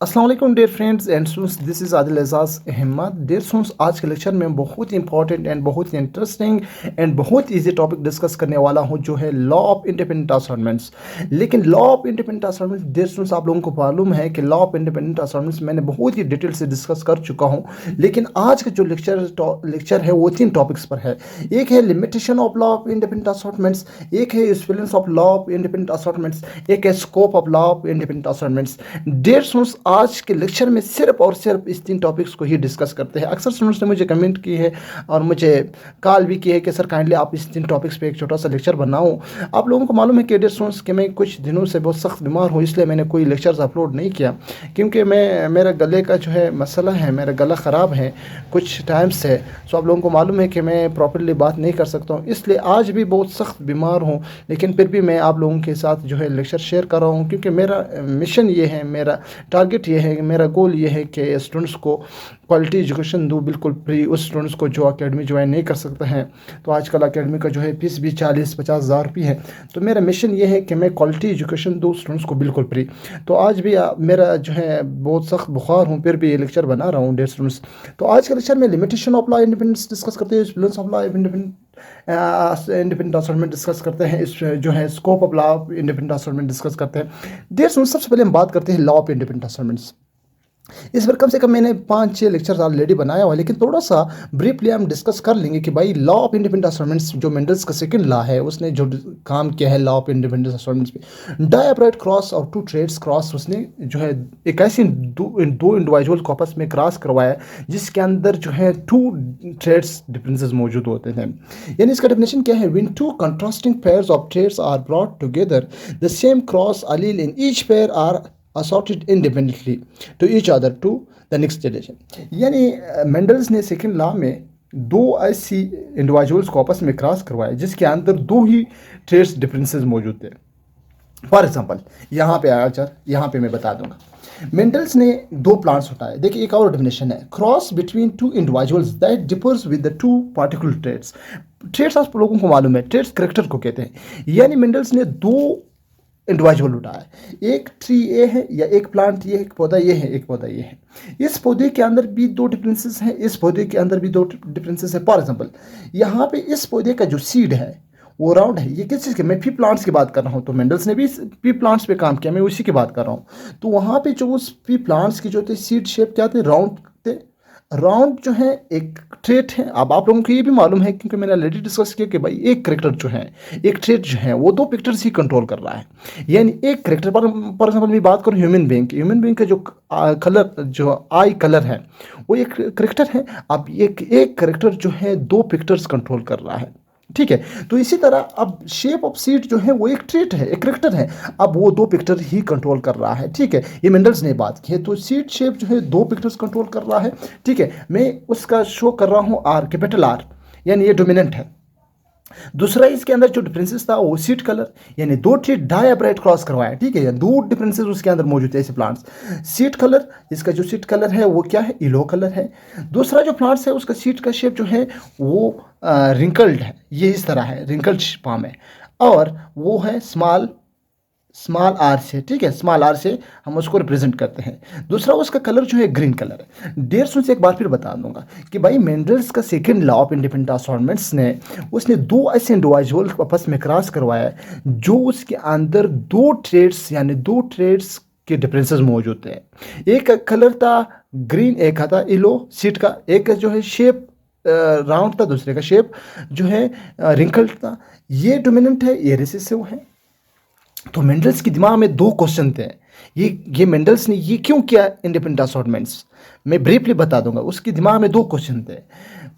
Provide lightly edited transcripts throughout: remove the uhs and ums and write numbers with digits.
अस्सलाम वालेकुम dear friends and students, this is Adil Ejaz Ahmad. Dear students, आज के लेक्चर में बहुत ही इंपॉर्टेंट एंड बहुत ही इंटरेस्टिंग एंड बहुत इजी टॉपिक डिस्कस करने वाला हूं, जो है लॉ ऑफ इंडिपेंडेंट असाइनमेंट्स। लेकिन law of independent assignments, dear students, आप लोगों को मालूम है कि लॉ ऑफ इंडिपेंडेंट असाइनमेंट्स मैंने बहुत ही डिटेल से डिस्कस कर चुका हूँ। लेकिन आज का जो लेक्चर है वो 3 टॉपिक्स पर है। एक है limitation of law of independent assignments, एक है spellings of law of independent assignments, एक है scope of law of independent assignments. Dear students, आज के लेक्चर में सिर्फ और सिर्फ इस 3 टॉपिक्स को ही डिस्कस करते हैं। अक्सर स्टूडेंट्स ने मुझे कमेंट की है और मुझे कॉल भी की है कि सर काइंडली आप इस 3 टॉपिक्स पे एक छोटा सा लेक्चर बनाओ। आप लोगों को मालूम है कि डियर स्टूडेंट्स कि मैं कुछ दिनों से बहुत सख्त बीमार हूँ, इसलिए मैंने कोई लेक्चर्स अपलोड नहीं किया, क्योंकि मेरा गले का जो है मसला है, मेरा गला ख़राब है कुछ टाइम से। सो आप लोगों को मालूम है कि मैं प्रॉपरली बात नहीं कर सकता हूँ, इसलिए आज भी बहुत सख्त बीमार हूँ। लेकिन फिर भी मैं आप लोगों के साथ जो है लेक्चर शेयर कर रहा हूँ, क्योंकि मेरा मिशन ये है, मेरा टारगेट ये है, मेरा गोल ये है कि स्टूडेंट्स को क्वालिटी एजुकेशन दूँ बिल्कुल फ्री, उस स्टूडेंट्स को जो अकेडमी ज्वाइन नहीं कर सकते हैं। तो आजकल अकेडमी का जो है फीस भी 40-50 हज़ार रुपये है। तो मेरा मिशन ये है कि मैं क्वालिटी एजुकेशन दूँ स्टूडेंट्स को बिल्कुल फ्री। तो आज भी मेरा जो है बहुत सख्त बुखार हूँ, फिर भी ये लेक्चर बना रहा हूँ डियर स्टूडेंट्स। तो आज के लेक्चर में limitation of law independence discuss करते हैं, spellings of law independent assignment discuss करते हैं, इस जो है scope of law of independent assignment discuss करते हैं। डियर स्टूडेंट्स, सबसे पहले हम बात करते हैं लॉ ऑफ इंडिपेंडेंट असाइनमेंट्स। इस बार कम से कम मैंने 5-6 लेक्चर्स ऑलरेडी बनाया हुआ है, लेकिन थोड़ा सा ब्रीफली हम डिस्कस कर लेंगे कि भाई लॉ ऑफ इंडिपेंडेंट असाइनमेंट्स जो मेंडल्स का सेकंड लॉ है, उसने जो काम किया है लॉ ऑफ इंडिपेंडेंट असाइनमेंट्स पे, डायब्राइट क्रॉस और 2 ट्रेड्स क्रॉस, उसने जो है एक ऐसी दो इंडिविजुअल को आपस में क्रॉस करवाया जिसके अंदर जो है 2 ट्रेड्स डिफरेंसेस मौजूद होते हैं। यानी इसका डेफिनेशन क्या है? When 2 contrasting pairs of trades are brought together, the same cross allele in each pair are assorted independently to each other to the next generation। यानी मेंडल्स ने सेकेंड लॉ में 2 ऐसी इंडिविजुअल्स को आपस में क्रॉस करवाया जिसके अंदर 2 ही ट्रेड्स डिफरेंसेस मौजूद थे। फॉर एग्जांपल यहाँ पे आया, चल यहाँ पे मैं बता दूंगा। मेंडल्स ने 2 प्लांट्स उठाए। देखिए एक और डेफिनेशन है, cross between 2 individuals that differs with the 2 particular trades. Trades आप लोगों को मालूम है, ट्रेड्स करेक्टर को कहते हैं। यानी मेंडल्स ने 2 इंडिविजुअल उठाया, एक ट्री ये है या एक प्लांट ये है, एक पौधा ये है, एक पौधा ये है। इस पौधे के अंदर भी 2 डिफरेंसेस हैं, इस पौधे के अंदर भी 2 डिफरेंसेस है। फॉर एग्जांपल यहाँ पे इस पौधे का जो सीड है वो राउंड है। ये किस चीज़ के? मैं पी प्लांट्स की बात कर रहा हूँ। तो मेंडल्स ने भी पी प्लांट्स पे काम किया, मैं उसी की बात कर रहा हूँ। तो वहाँ पे जो उस पी प्लांट्स की जो थे सीड शेप क्या थे? राउंड थे। राउंड जो है एक ट्रेट है। अब आप लोगों को ये भी मालूम है, क्योंकि मैंने ऑलरेडी डिस्कस किया कि भाई एक करेक्टर जो है, एक ट्रेट जो है वो 2 पिक्चर्स ही कंट्रोल कर रहा है। यानी एक करेक्टर फॉर एग्जाम्पल मैं बात करूँ ह्यूमन बीइंग का जो कलर, जो आई कलर है, वो एक करेक्टर है। अब एक करेक्टर जो है 2 पिक्चर्स कंट्रोल कर रहा है, ठीक है। तो इसी तरह अब शेप ऑफ सीड जो है वो एक ट्रेट है, एक करेक्टर है, अब वो 2 पिक्चर ही कंट्रोल कर रहा है, ठीक है। ये मेंडल्स ने बात की है। तो सीड शेप जो है 2 पिक्चर्स कंट्रोल कर रहा है, ठीक है। मैं उसका शो कर रहा हूँ आर, कैपिटल आर, यानी ये डोमिनेंट है। दूसरा इसके अंदर जो डिफरेंसेस था वो सीड कलर, यानी 2 ट्री डायब्राइट क्रॉस करवाया, ठीक है। 2 डिफरेंसेस उसके अंदर मौजूद है ऐसे प्लांट्स। सीड कलर, इसका जो सीड कलर है वो क्या है? येलो कलर है। दूसरा जो प्लांट्स है उसका सीड का शेप जो है वो रिंकल्ड है, ये इस तरह है, रिंकल्ड फॉर्म है, और वो है स्मॉल आर से, ठीक है। स्मॉल आर से हम उसको रिप्रेजेंट करते हैं। दूसरा उसका कलर जो है ग्रीन कलर है। डेढ़ सौ से एक बार फिर बता दूंगा कि भाई मेंडल्स का second law of independent assignments ने उसने 2 ऐसे इंडिविजुअल आपस में क्रॉस करवाया जो उसके अंदर 2 ट्रेड्स, यानी 2 ट्रेड्स के डिफरेंसेस मौजूद थे। एक का कलर था ग्रीन, एक का था येलो सीट का, एक का जो है शेप राउंड था, दूसरे का शेप जो है रिंकल्ड था। ये डोमिनेंट है, ये रिसेसिव है। तो मेंडल्स के दिमाग में 2 क्वेश्चन थे। ये मेंडल्स ने ये क्यों किया इंडिपेंडेंट असाइनमेंट्स, मैं ब्रीफली बता दूंगा। उसके दिमाग में 2 क्वेश्चन थे।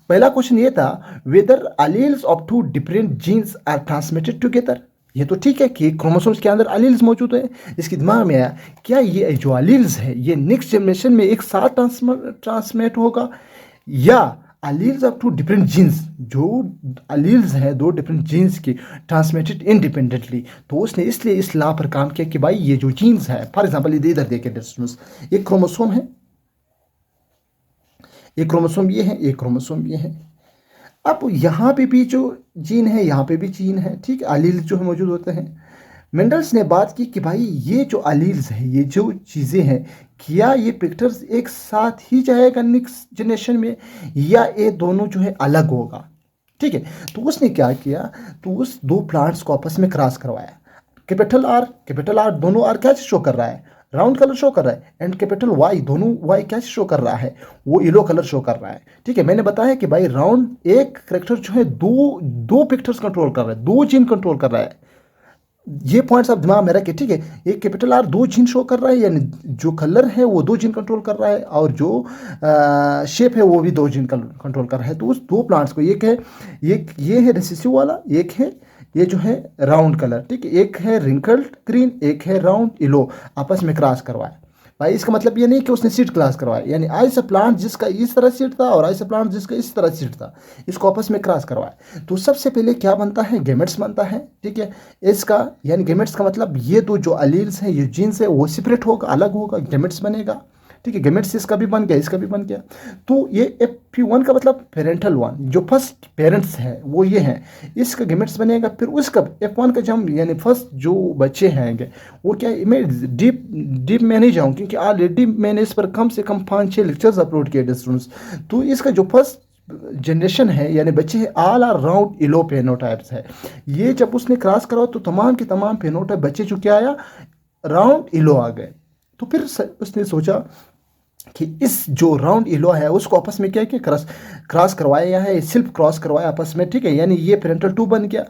पहला क्वेश्चन ये था, whether alleles of 2 different genes are transmitted together. ये तो ठीक है कि क्रोमोसोम्स के अंदर अलील्स मौजूद है। इसके दिमाग में आया, क्या ये जो अलील्स है ये नेक्स्ट जनरेशन में एक साथ ट्रांसमिट होगा, या अलील्स ऑफ 2 डिफरेंट जीन्स, जो अलील्स हैं 2 डिफरेंट जीन्स की, ट्रांसमिटेड इंडिपेंडेंटली। तो उसने इसलिए इस लॉ पर काम किया कि भाई ये जो जीन्स है, फॉर एग्जांपल इधर देखिए डिस्टेंस, एक क्रोमोसोम है, एक क्रोमोसोम ये है, एक क्रोमोसोम ये है। अब यहाँ पे भी जो जीन है, यहाँ पे भी जीन है, ठीक है। अलील जो है मौजूद होते हैं। मेंडल्स ने बात की कि भाई ये जो अलील्स हैं, ये जो चीज़ें हैं, क्या ये पिक्चर्स एक साथ ही जाएगा नेक्स्ट जनरेशन में, या ये दोनों जो है अलग होगा। ठीक है, तो उसने क्या किया, तो उस दो प्लांट्स को आपस में क्रॉस करवाया। कैपिटल आर दोनों आर क्या शो कर रहा है, राउंड कलर शो कर रहा है, एंड कैपिटल वाई दोनों वाई क्या शो कर रहा है, वो येलो कलर शो कर रहा है। ठीक है, मैंने बताया कि भाई राउंड एक करेक्टर जो है दो दो पिक्चर्स कंट्रोल कर रहा है, दो जीन कंट्रोल कर रहा है। ये पॉइंट्स आप दिमाग में रखें। ठीक है, एक कैपिटल आर दो जीन शो कर रहा है, यानी जो कलर है वो दो जीन कंट्रोल कर रहा है, और जो शेप है वो भी दो जीन कंट्रोल कर रहा है। तो उस दो प्लांट्स को, एक है ये है रिसेसिव वाला, एक है ये जो है राउंड कलर। ठीक है, एक है रिंकल्ड ग्रीन, एक है राउंड येलो, आपस में क्रॉस करवाया। भाई इसका मतलब ये नहीं कि उसने सीड क्लास करवाया, यानी ऐसा प्लांट जिसका इस तरह सीड था और ऐसा प्लांट जिसका इस तरह सीड था, इसको आपस में क्रॉस करवाया। तो सबसे पहले क्या बनता है, गेमेट्स बनता है। ठीक है, इसका यानी गेमेट्स का मतलब ये दो जो अलील्स हैं, ये जीन्स है, वो सेपरेट होगा, अलग होगा, गेमेट्स बनेगा। ठीक है, गेमेट्स इसका भी बन गया, इसका भी बन गया। तो ये FP1 का मतलब पेरेंटल वन, जो फर्स्ट पेरेंट्स है वो ये हैं, इसका गेमेट्स बनेगा। फिर उसका F1 का जम यानी फर्स्ट जो बच्चे हैं वो क्या, मैं डीप में नहीं जाऊँ क्योंकि ऑलरेडी मैंने इस पर कम से कम 5-6 लेक्चर्स अपलोड किए स्टूडेंट्स। तो इसका जो फर्स्ट जनरेशन है यानी बच्चे हैं, all are round yellow phenotypes है। ये जब उसने क्रॉस करा तो तमाम के तमाम फेनोटाइप बच्चे जो क्या आया, राउंड येलो आ गए। तो फिर उसने सोचा कि इस जो राउंड येलो है उसको आपस में क्या किया, क्रॉस करवाया है, सिर्फ क्रॉस करवाया आपस में। ठीक है, यानी ये पेरेंटल 2 बन गया।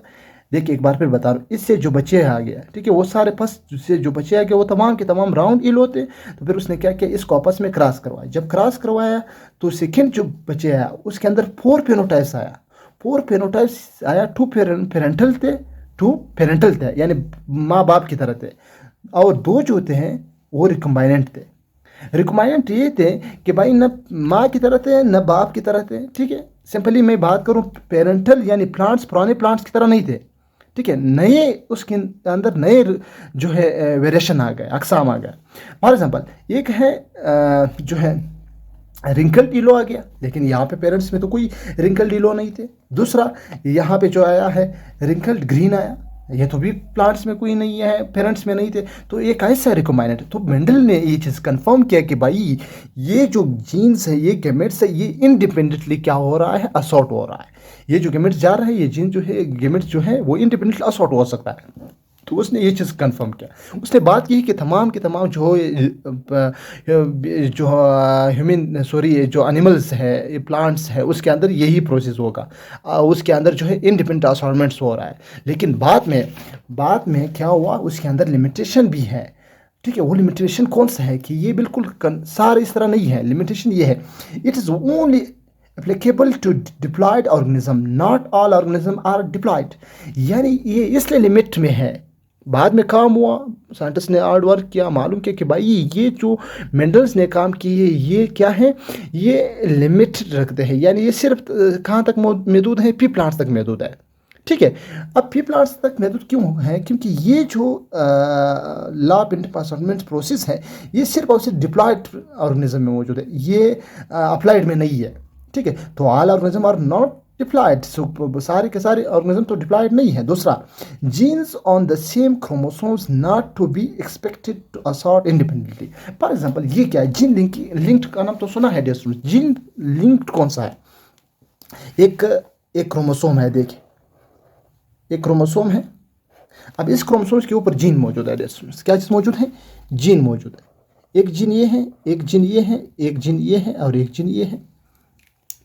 देखिए एक बार फिर बता रहा हूँ, इससे जो बच्चे आ गया, ठीक है, वो सारे फर्स्ट से जो बच्चे आ गए वो तमाम के तमाम राउंड येलो थे। तो फिर उसने क्या किया, इसको आपस में क्रॉस करवाया। जब क्रॉस करवाया तो सेकेंड जो बच्चे आया उसके अंदर 4 फेनोटाइप्स आया। 4 फेनोटाइप्स आया, 2 पेरेंटल थे, 2 पेरेंटल थे यानी माँ बाप की तरह थे, और 2 जो थे हैं वो रिकम्बाइनेंट थे। रिक्वायरमेंट ये थे कि भाई न माँ की तरह थे न बाप की तरह थे। ठीक है, सिंपली मैं बात करूँ पेरेंटल यानी प्लांट्स पुराने प्लांट्स की तरह नहीं थे। ठीक है, नए उसके अंदर नए जो है वेरिएशन आ गए, अकसाम आ गए। फॉर एग्जांपल एक है जो है रिंकल्ड येलो आ गया, लेकिन यहाँ पे पेरेंट्स में तो कोई रिंकल्ड येलो नहीं थे। दूसरा यहाँ पे जो आया है रिंकल्ड ग्रीन आया, ये तो भी प्लांट्स में कोई नहीं है, पेरेंट्स में नहीं थे। तो एक ऐसा रिकमेंडेड, तो मेंडल ने ये चीज़ कंफर्म किया कि भाई ये जो जीन्स है, ये गेमेट्स है, ये इंडिपेंडेंटली क्या हो रहा है, असॉर्ट हो रहा है। ये जो गेमेट्स जा रहा है, ये जीन जो है गेमेट्स जो है वो इंडिपेंडेंटली असॉर्ट हो सकता है। तो उसने ये चीज़ कंफर्म किया। उसने बात की कि तमाम के तमाम जो ह्यूमन जो एनिमल्स है, ये प्लांट्स है, उसके अंदर यही प्रोसेस होगा। उसके अंदर जो है इंडिपेंडेंट असॉर्टमेंट्स हो रहा है। लेकिन बाद में क्या हुआ, उसके अंदर लिमिटेशन भी है। ठीक है, वो लिमिटेशन कौन सा है कि ये बिल्कुल सारे इस तरह नहीं है। लिमिटेशन ये है, it is only applicable to diploid organism, not all organism are diploid। यानी ये इसलिए लिमिट में है। बाद में काम हुआ, साइंटिस्ट ने हार्ड वर्क किया, मालूम किया कि भाई ये जो मेंडल्स ने काम किए ये क्या है, ये लिमिट रखते हैं, यानी ये सिर्फ कहाँ तक महदूद है, पी प्लांट्स तक महदूद है। ठीक है, अब पी प्लांट्स तक महदूद क्यों है, क्योंकि ये जो लॉ ऑफ इंटरपेरेंट प्रोसेस है ये सिर्फ और सिर्फ डिप्लॉयड ऑर्गेनिज्म में मौजूद है, ये अप्लाइड में नहीं है। ठीक है, तो all organism are not diploid, सारे के सारे ऑर्गेनिज्म तो डिप्लॉयड नहीं है। दूसरा, genes on the same chromosomes not to be expected to assort independently. For example ये क्या है, जीन लिंक्ड का नाम तो सुना है डियर स्टूडेंट। जीन लिंक्ड कौन सा है, एक क्रोमोसोम है, देखिए एक क्रोमोसोम है। अब इस क्रोमोसोम्स के ऊपर जीन मौजूद है डियर स्टूडेंट्स। क्या चीज़ मौजूद है, जीन मौजूद है। एक जीन ये है, एक जीन ये है, एक जीन ये है और एक जीन ये है।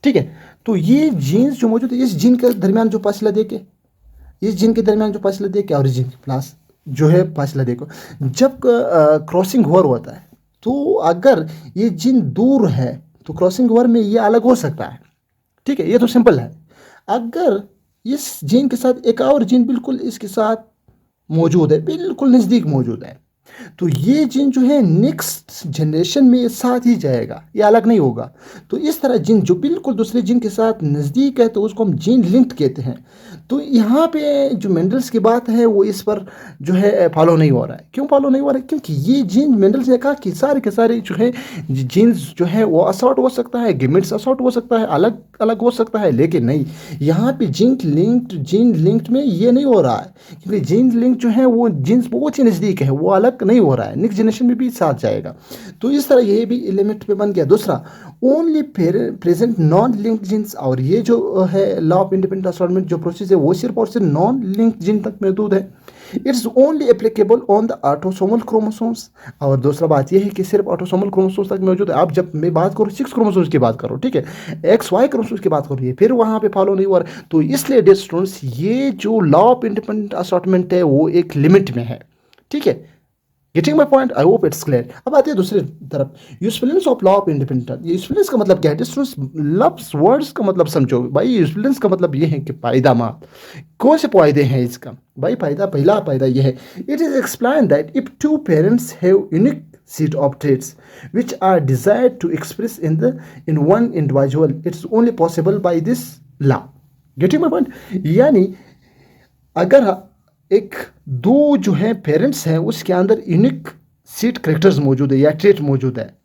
ठीक है, तो ये जीन्स जो मौजूद है, इस जीन के दरमियान जो फासला देके, इस जीन के दरमियान जो फासला देके और इस जीन के प्लस जो है फासला देखो, जब क्रॉसिंग ओवर होता है तो अगर ये जीन दूर है तो क्रॉसिंग ओवर में ये अलग हो सकता है। ठीक है, ये तो सिंपल है। अगर इस जीन के साथ एक और जीन बिल्कुल इसके साथ मौजूद है, बिल्कुल नज़दीक मौजूद है, तो ये जीन जो है नेक्स्ट जनरेशन में साथ ही जाएगा, ये अलग नहीं होगा। तो इस तरह जीन जो बिल्कुल दूसरे जीन के साथ नज़दीक है तो उसको हम जीन लिंक्ड कहते हैं। तो यहाँ पे जो मेंडल्स की बात है वो इस पर जो है फॉलो नहीं हो रहा है। क्यों फॉलो नहीं हो रहा है? क्योंकि ये जीन मेंडल्स ने कहा कि सारे के सारे जो है जीन्स जो है वो असॉर्ट हो सकता है, गिमिट्स असॉर्ट हो सकता है, अलग अलग हो सकता है, लेकिन नहीं, यहाँ पे जीन लिंक्ड में ये नहीं हो रहा है, क्योंकि जीन लिंक जो है वो जीन्स बहुत ही नज़दीक है, वो अलग नहीं हो रहा है, नेक्स्ट जनरेशन में भी साथ जाएगा। तो इस तरह ये भी लिमिट पे बन गया। दूसरा, only present non link genes, और ये जो है लॉ ऑफ इंडिपेंडेंट असॉर्टमेंट जो प्रोसेस है वो सिर्फ और सिर्फ नॉन लिंक जीन तक महदूद है। It's only applicable on the autosomal chromosomes. और दूसरा बात यह है कि सिर्फ ऑटोसोमल क्रोमोसोम्स तक मौजूद है। आप जब मैं बात करूँ 6 क्रोमोसोम्स की बात करो, ठीक है, XY क्रोमोसोम्स की बात करो, फिर वहाँ पे फॉलो नहीं हुआ। तो इसलिए डियर स्टूडेंट्स, ये जो लॉ ऑफ इंडिपेंडेंट असॉर्टमेंट है वो एक लिमिट में है, ठीक है। Getting my point, I hope it's clear. अब आते हैं दूसरी तरफ, usefulness of law of independent. Usefulness का मतलब क्या है? डिस्टेंस लफ्स वर्ड्स का मतलब समझो भाई। यूजफुलनेस का मतलब ये है कि फायदामंद। कौन से फायदे हैं इसका भाई? पहला फायदा ये है, it is explain that if two parents have unique set of traits which are desired to express in one individual, it's only possible by this law. Getting my point? यानी अगर एक दो जो है पेरेंट्स हैं उसके अंदर यूनिक सीट करेक्टर्स मौजूद है या ट्रेट मौजूद है,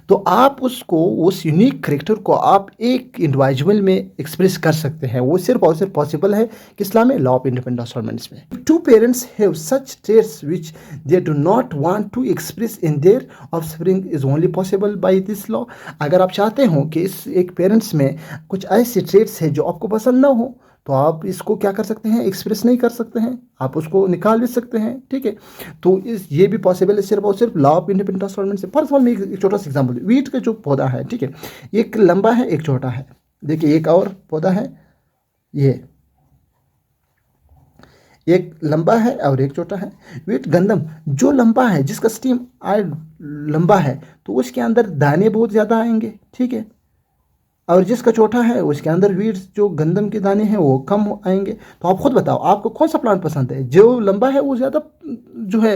तो आप उसको, उस यूनिक करेक्टर को आप एक इंडिविजुअल में एक्सप्रेस कर सकते हैं। वो सिर्फ और सिर्फ पॉसिबल है किस लॉ में? लॉ ऑफ इंडिपेंडेंट असॉर्टमेंट्स में। Two parents have such traits which they do not want to express in their offspring is only possible by this law. अगर आप चाहते हो कि इस एक पेरेंट्स में कुछ ऐसे ट्रेट्स है जो आपको पसंद ना हो, तो आप इसको क्या कर सकते हैं? एक्सप्रेस नहीं कर सकते हैं, आप उसको निकाल भी सकते हैं, ठीक है। तो ये भी पॉसिबल है सिर्फ और सिर्फ लॉ ऑफ इंडिपेंडेंट असॉर्टमेंट से। फर्स्ट ऑफ ऑल मैं एक छोटा सा एग्जांपल, वीट का जो पौधा है, ठीक है, एक लंबा है एक छोटा है। देखिए एक और पौधा है, ये एक लंबा है और एक छोटा है। वीट गंदम जो लंबा है, जिसका स्टीम लंबा है, तो उसके अंदर दाने बहुत ज़्यादा आएंगे, ठीक है, और जिसका छोटा है उसके अंदर वीड्स जो गंदम के दाने हैं वो कम आएंगे। तो आप खुद बताओ आपको कौन सा प्लांट पसंद है? जो लंबा है वो ज़्यादा जो है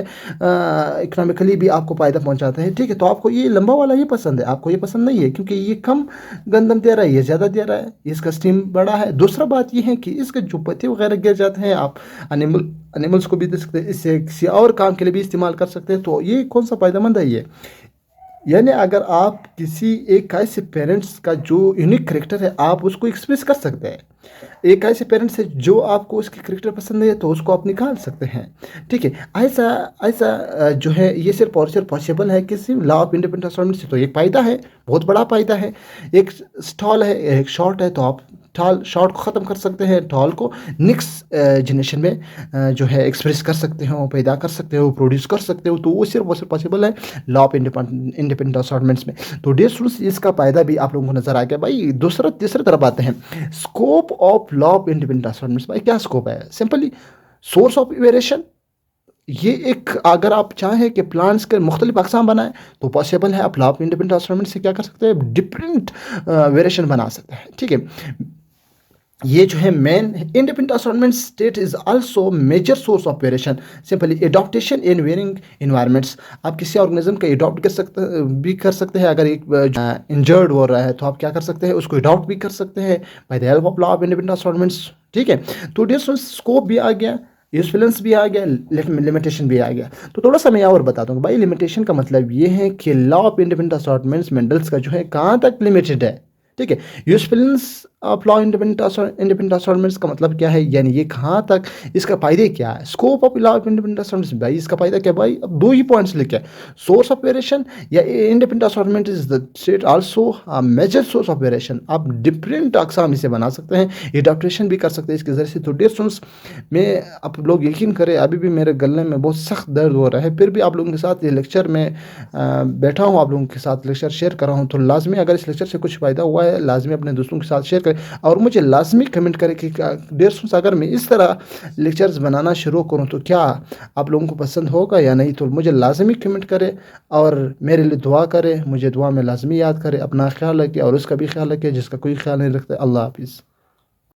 इकोनॉमिकली भी आपको फ़ायदा पहुंचाता है, ठीक है। तो आपको ये लंबा वाला ये पसंद है, आपको ये पसंद नहीं है क्योंकि ये कम गंदम दे रहा है, ये ज़्यादा दे रहा है, इसका स्टीम बड़ा है। दूसरा बात ये है कि इसके जो पत्ते वगैरह गिर जाते हैं, आप एनिमल्स को भी दे सकते हैं, इससे किसी और काम के लिए भी इस्तेमाल कर सकते हैं। तो ये कौन सा फ़ायदेमंद है ये? यानी अगर आप किसी एक ऐसे पेरेंट्स का जो यूनिक करेक्टर है आप उसको एक्सप्रेस कर सकते हैं। एक ऐसे पेरेंट्स है जो आपको उसकी करेक्टर पसंद है तो उसको आप निकाल सकते हैं, ठीक है। ऐसा ऐसा जो है ये सिर्फ और सिर्फ पॉसिबल है किसी लॉ ऑफ इंडिपेंडेंट असॉर्टमेंट से। तो एक फ़ायदा है, बहुत बड़ा फ़ायदा है। एक टॉल है एक शॉर्ट है, तो आप टॉल शॉर्ट को ख़त्म कर सकते हैं, टॉल को नेक्स्ट जनरेशन में जो है एक्सप्रेस कर सकते हो, पैदा कर सकते हो, प्रोड्यूस कर सकते हो। तो वो सिर्फ पॉसिबल है लॉ ऑफ इंडिपेंडेंट असॉर्टमेंट्स में। तो डियर स्टूडेंट्स, इसका फ़ायदा भी आप लोगों को नजर आ गया। भाई तीसरी तरफ आते हैं, scope of law of independent assortments. भाई क्या स्कोप है? Simply source of variation. ये एक, अगर आप चाहें कि प्लांट्स के मुख्तलिफ अकसाम बनाएं तो पॉसिबल है। आप लॉ ऑफ इंडिपेंडेंट असॉर्टमेंट से क्या कर सकते हैं? डिफरेंट वेरिएशन बना सकते हैं, ठीक है। ये जो है main independent assortment state is also major source of variation. Simply adaptation in varying environments. आप किसी ऑर्गेनिज्म का एडॉप्ट कर सकते हैं। अगर एक इंजर्ड हो रहा है तो आप क्या कर सकते हैं? उसको एडॉप्ट भी कर सकते हैं by the help of law of independent assortments, ठीक है। तो डियर स्कोप भी आ गया, यूजफुलनेस भी आ गया, लिमिटेशन भी आ गया। तो थोड़ा सा मैं और बता दूंगा। भाई लिमिटेशन का मतलब ये है कि लॉ ऑफ इंडिपेंडेंट असॉर्टमेंट्स मेंडल्स का जो है कहाँ तक लिमिटेड है, ठीक है। यूजफुलनेस ऑफ लॉ इंडिपेंडेंट असॉर्टमेंट्स का मतलब क्या है, यानी ये कहाँ तक, इसका फायदे क्या है। Scope of law of independent assortments, भाई इसका फायदा क्या? भाई अब दो ही पॉइंट्स लिखे, सोर्स ऑफ वेरिएशन या independent assortment is the state also major source of variation. आप डिफरेंट अकसाम इसे बना सकते हैं, एडॉप्टेशन भी कर सकते हैं इसके जरिए से। तो डियर स्टूडेंट्स, मैं आप लोग यकीन करें अभी भी मेरे गले में बहुत सख्त दर्द हो रहा है, फिर भी आप लोगों के साथ ये लेक्चर में बैठा हूँ, आप लोगों के साथ लेक्चर शेयर कर रहा हूँ। तो लाजमी अगर इस लेक्चर से कुछ फ़ायदा हुआ है, लाजमी अपने दोस्तों के साथ शेयर करें और मुझे लाजमी कमेंट करें कि डियर स्टूडेंट्स, अगर मैं इस तरह लेक्चर्स बनाना शुरू करूं तो क्या आप लोगों को पसंद होगा या नहीं। तो मुझे लाजमी कमेंट करें और मेरे लिए दुआ करें, मुझे दुआ में लाजमी याद करें। अपना ख्याल रखें और उसका भी ख्याल रखें जिसका कोई ख्याल नहीं रखता। अल्लाह हाफिज़।